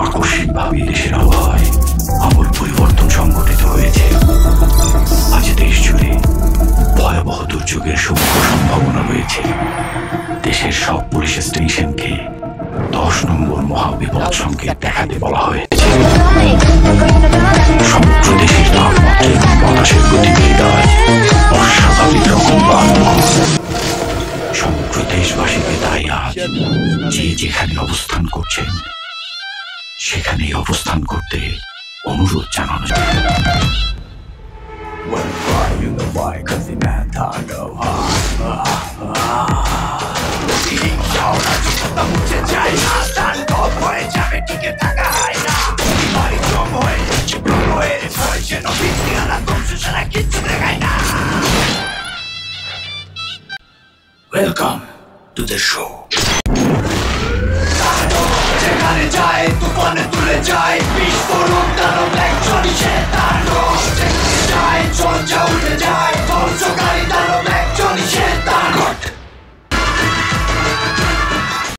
আকস্মিকভাবে দেশের আবহাওয়ায় আমূল পরিবর্তন সংঘটিত হয়েছে। আজ দেশ জুড়ে ভয়াবহ দুর্যোগের সম্ভাবনা রয়েছে। দেশের সব পুলিশ স্টেশনকে 10 নম্বর মহাবিপদ সংকেত দেখাতে বলা হয়েছে। সমগ্র দেশের তাপমাত্রা এবং বাতাসের গতিবেগ আজ অস্বাভাবিক রকম ভয়াবহ। সমগ্র দেশবাসীকে তাই আজ যে যেখানে অবস্থান করছেন সেখানেই অবস্থান করতে অনুরোধ জানানো যায়। Welcome to the show. যেখানে যায় তুফানে তুলে যায় বিস্ফোরণ দানব এক ঝড়ি